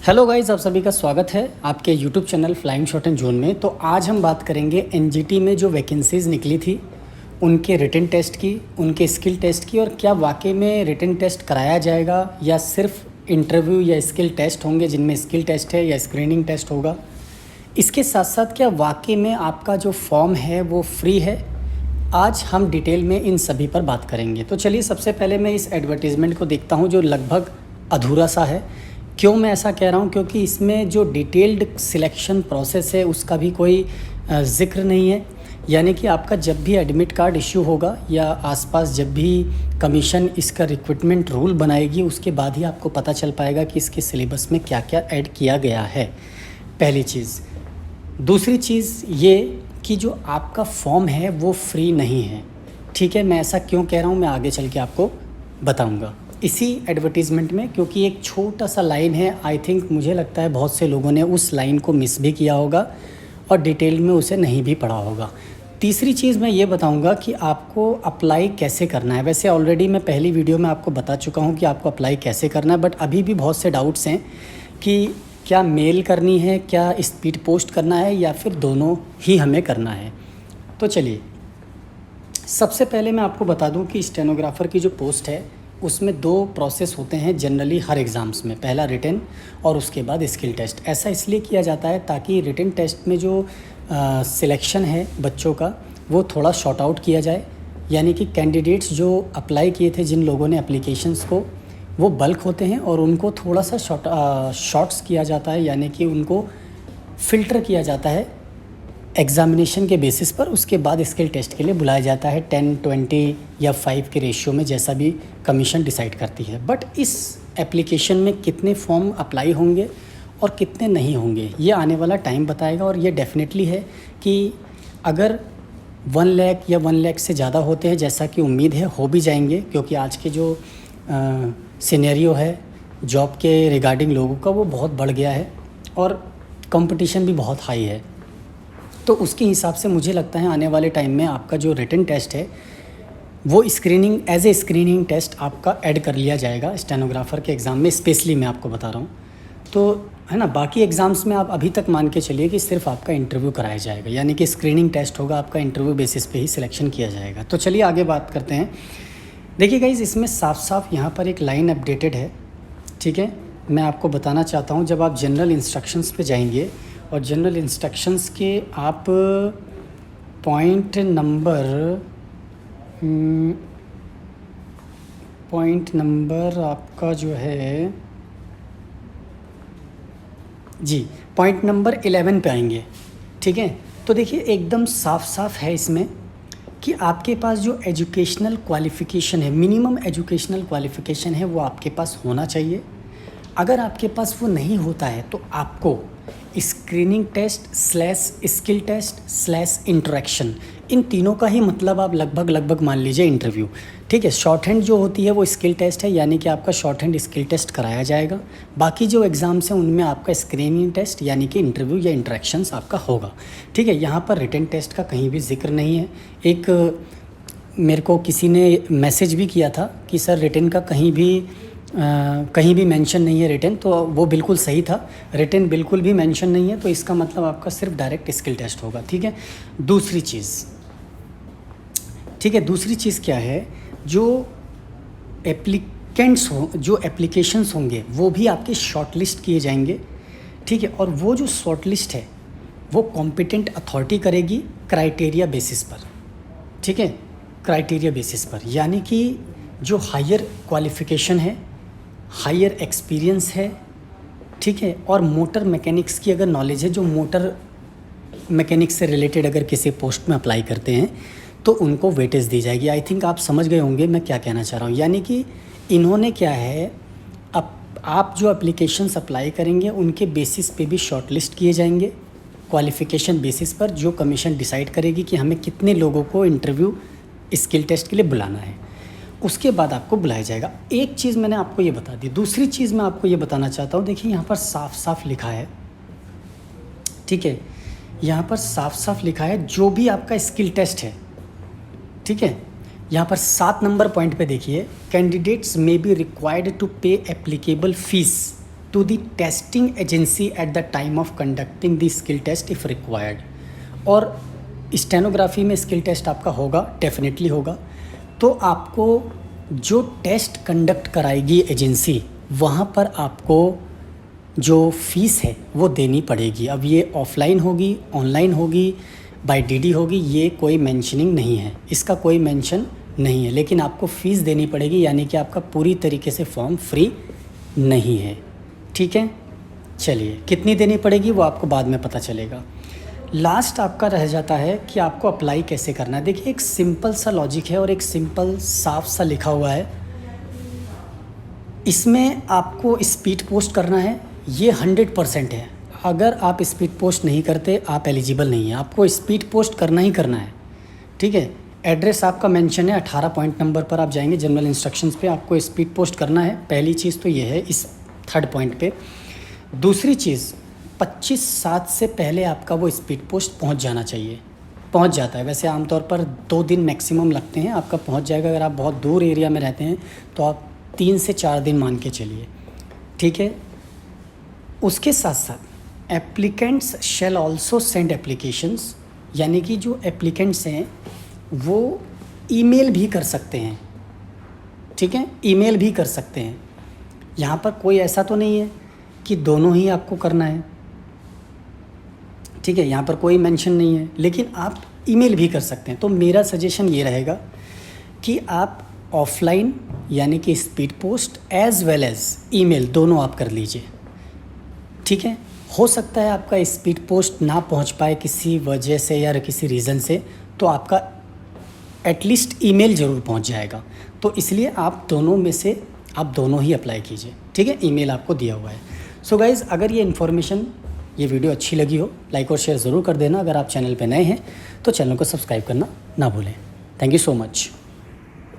Hello guys, आप सभी का स्वागत है आपके YouTube channel flying shot and zone में। तो आज हम बात करेंगे एनजीटी में जो वैकेंसीज़ निकली थी उनके रिटन टेस्ट की, उनके स्किल टेस्ट की, और क्या वाकई में रिटन टेस्ट कराया जाएगा या सिर्फ इंटरव्यू या स्किल टेस्ट होंगे जिनमें स्किल टेस्ट है या स्क्रीनिंग टेस्ट होगा। इसके साथ साथ क्या वाकई में आपका जो फॉर्म है वो फ्री है। आज हम डिटेल में इन सभी पर बात करेंगे। तो चलिए, सबसे पहले मैं इस एडवर्टीज़मेंट को देखता हूँ जो लगभग अधूरा सा है। क्यों मैं ऐसा कह रहा हूँ? क्योंकि इसमें जो डिटेल्ड सिलेक्शन प्रोसेस है उसका भी कोई ज़िक्र नहीं है। यानी कि आपका जब भी एडमिट कार्ड इश्यू होगा या आसपास जब भी कमीशन इसका रिक्रूटमेंट रूल बनाएगी उसके बाद ही आपको पता चल पाएगा कि इसके सिलेबस में क्या क्या ऐड किया गया है, पहली चीज़। दूसरी चीज़ ये कि जो आपका फॉर्म है वो फ्री नहीं है। ठीक है, मैं ऐसा क्यों कह रहा हूँ मैं आगे चल के आपको बताऊँगा इसी एडवर्टीज़मेंट में, क्योंकि एक छोटा सा लाइन है। आई थिंक मुझे लगता है बहुत से लोगों ने उस लाइन को मिस भी किया होगा और डिटेल में उसे नहीं भी पढ़ा होगा। तीसरी चीज़ मैं ये बताऊंगा कि आपको अप्लाई कैसे करना है। वैसे ऑलरेडी मैं पहली वीडियो में आपको बता चुका हूं कि आपको अप्लाई कैसे करना है, बट अभी भी बहुत से डाउट्स हैं कि क्या मेल करनी है, क्या स्पीड पोस्ट करना है, या फिर दोनों ही हमें करना है। तो चलिए, सबसे पहले मैं आपको बता दूं कि स्टेनोग्राफ़र की जो पोस्ट है उसमें दो प्रोसेस होते हैं जनरली हर एग्ज़ाम्स में। पहला रिटन और उसके बाद स्किल टेस्ट। ऐसा इसलिए किया जाता है ताकि रिटन टेस्ट में जो सिलेक्शन है बच्चों का वो थोड़ा शॉर्ट आउट किया जाए। यानी कि कैंडिडेट्स जो अप्लाई किए थे, जिन लोगों ने एप्लीकेशंस को, वो बल्क होते हैं और उनको थोड़ा सा शॉर्ट्स किया जाता है, यानी कि उनको फ़िल्टर किया जाता है एग्ज़ामिनेशन के बेसिस पर। उसके बाद स्किल टेस्ट के लिए बुलाया जाता है 10, 20 या 5 के रेशियो में, जैसा भी कमीशन डिसाइड करती है। बट इस एप्लीकेशन में कितने फॉर्म अप्लाई होंगे और कितने नहीं होंगे ये आने वाला टाइम बताएगा। और ये डेफिनेटली है कि अगर 1 लाख या 1 लाख से ज़्यादा होते हैं, जैसा कि उम्मीद है हो भी जाएंगे, क्योंकि आज के जो सिनेरियो है जॉब के रिगार्डिंग लोगों का वो बहुत बढ़ गया है और कंपटीशन भी बहुत हाई है। तो उसके हिसाब से मुझे लगता है आने वाले टाइम में आपका जो रिटन टेस्ट है वो screening as a screening test आपका ऐड कर लिया जाएगा स्टेनोग्राफ़र के एग्ज़ाम में। स्पेशली मैं आपको बता रहा हूँ, तो है ना, बाकी एग्ज़ाम्स में आप अभी तक मान के चलिए कि सिर्फ आपका इंटरव्यू कराया जाएगा, यानी कि स्क्रीनिंग टेस्ट होगा, आपका इंटरव्यू बेसिस पे ही सिलेक्शन किया जाएगा। तो चलिए आगे बात करते हैं। देखिए गाइस, इसमें साफ साफ यहाँ पर एक लाइन अपडेटेड है। ठीक है, मैं आपको बताना चाहता हूँ, जब आप जनरल इंस्ट्रक्शंस पे जाएंगे और जनरल इंस्ट्रक्शंस के आप पॉइंट नंबर आपका जो है जी, पॉइंट नंबर 11 पे आएंगे। ठीक है, तो देखिए एकदम साफ साफ है इसमें कि आपके पास जो एजुकेशनल क्वालिफ़िकेशन है, मिनिमम एजुकेशनल क्वालिफ़िकेशन है, वो आपके पास होना चाहिए। अगर आपके पास वो नहीं होता है तो आपको screening test slash skill test slash interaction, इन तीनों का ही मतलब आप लगभग मान लीजिए इंटरव्यू। ठीक है, शॉर्ट हैंड जो होती है वो स्किल टेस्ट है, यानी कि आपका शॉर्ट हैंड स्किल टेस्ट कराया जाएगा। बाकी जो एग्ज़ाम्स हैं उनमें आपका स्क्रीनिंग टेस्ट यानी कि इंटरव्यू या इंटरेक्शंस आपका होगा। ठीक है, यहाँ पर रिटन टेस्ट का कहीं भी जिक्र नहीं है। एक मेरे को किसी ने मैसेज भी किया था कि सर रिटन का कहीं भी मेंशन नहीं है रिटन, तो वो बिल्कुल सही था। रिटन बिल्कुल भी मेंशन नहीं है, तो इसका मतलब आपका सिर्फ डायरेक्ट स्किल टेस्ट होगा। ठीक है, दूसरी चीज़ क्या है, जो एप्लीकेंट्स हो, जो एप्लीकेशंस होंगे वो भी आपके शॉर्टलिस्ट किए जाएंगे। ठीक है, और वो जो शॉर्टलिस्ट है वो कॉम्पिटेंट अथॉरिटी करेगी क्राइटेरिया बेसिस पर। ठीक है, क्राइटेरिया बेसिस पर, यानी कि जो हायर क्वालिफ़िकेशन है, हायर एक्सपीरियंस है, ठीक है, और मोटर मैकेनिक्स की अगर नॉलेज है, जो मोटर मैकेनिक्स से रिलेटेड अगर किसी पोस्ट में अप्लाई करते हैं तो उनको वेटेज दी जाएगी। आई थिंक आप समझ गए होंगे मैं क्या कहना चाह रहा हूँ। यानी कि इन्होंने क्या है, अब आप जो एप्लीकेशंस अप्लाई करेंगे उनके बेसिस पे भी शॉर्टलिस्ट किए जाएंगे क्वालिफ़िकेशन बेसिस पर, जो कमीशन डिसाइड करेगी कि हमें कितने लोगों को इंटरव्यू स्किल टेस्ट के लिए बुलाना है। उसके बाद आपको बुलाया जाएगा। एक चीज़ मैंने आपको ये बता दी। दूसरी चीज़ मैं आपको ये बताना चाहता हूँ, देखिए यहाँ पर साफ साफ लिखा है, ठीक है, यहाँ पर साफ साफ लिखा है जो भी आपका स्किल टेस्ट है। ठीक है, यहाँ पर 7 नंबर पॉइंट पे देखिए, candidates may be required to pay applicable fees to the testing agency at the time of conducting the skill test if required. और स्टेनोग्राफी में स्किल टेस्ट आपका होगा, डेफिनेटली होगा। तो आपको जो टेस्ट कंडक्ट कराएगी एजेंसी, वहाँ पर आपको जो फ़ीस है वो देनी पड़ेगी। अब ये ऑफलाइन होगी, ऑनलाइन होगी, बाय डीडी होगी, ये कोई मेंशनिंग नहीं है, इसका कोई मेंशन नहीं है, लेकिन आपको फ़ीस देनी पड़ेगी, यानी कि आपका पूरी तरीके से फॉर्म फ्री नहीं है। ठीक है, चलिए कितनी देनी पड़ेगी वो आपको बाद में पता चलेगा। लास्ट आपका रह जाता है कि आपको अप्लाई कैसे करना है। देखिए एक सिंपल सा लॉजिक है और एक सिंपल साफ सा लिखा हुआ है। इसमें आपको स्पीड पोस्ट करना है, ये 100% है। अगर आप स्पीड पोस्ट नहीं करते आप एलिजिबल नहीं है, आपको स्पीड पोस्ट करना ही करना है। ठीक है, एड्रेस आपका मेंशन है 18 पॉइंट नंबर पर, आप जाएंगे जनरल इंस्ट्रक्शंस पे, आपको स्पीड पोस्ट करना है। पहली चीज़ तो ये है इस 3rd पॉइंट पे। दूसरी चीज़ 25/7 से पहले आपका वो स्पीड पोस्ट पहुंच जाना चाहिए। पहुंच जाता है, वैसे आमतौर पर 2 दिन मैक्सिमम लगते हैं, आपका पहुंच जाएगा। अगर आप बहुत दूर एरिया में रहते हैं तो आप 3 से 4 दिन मान के चलिए। ठीक है, उसके साथ साथ applicants shall also send applications, यानी कि जो एप्लीकेंट्स हैं वो ईमेल भी कर सकते हैं। ठीक है, ईमेल भी कर सकते हैं। यहाँ पर कोई ऐसा तो नहीं है कि दोनों ही आपको करना है। ठीक है, यहाँ पर कोई मेंशन नहीं है, लेकिन आप ईमेल भी कर सकते हैं। तो मेरा सजेशन ये रहेगा कि आप ऑफलाइन यानी कि speed post as well as email दोनों आप कर लीजिए। ठीक है, हो सकता है आपका स्पीड पोस्ट ना पहुँच पाए किसी वजह से या किसी रीज़न से, तो आपका एटलीस्ट ईमेल ज़रूर पहुँच जाएगा। तो इसलिए आप दोनों में से आप दोनों ही अप्लाई कीजिए। ठीक है, ईमेल आपको दिया हुआ है। सो गाइज़, अगर ये इन्फॉर्मेशन, ये वीडियो अच्छी लगी हो, लाइक और शेयर ज़रूर कर देना। अगर आप चैनल पे नए हैं तो चैनल को सब्सक्राइब करना ना भूलें। Thank you so much.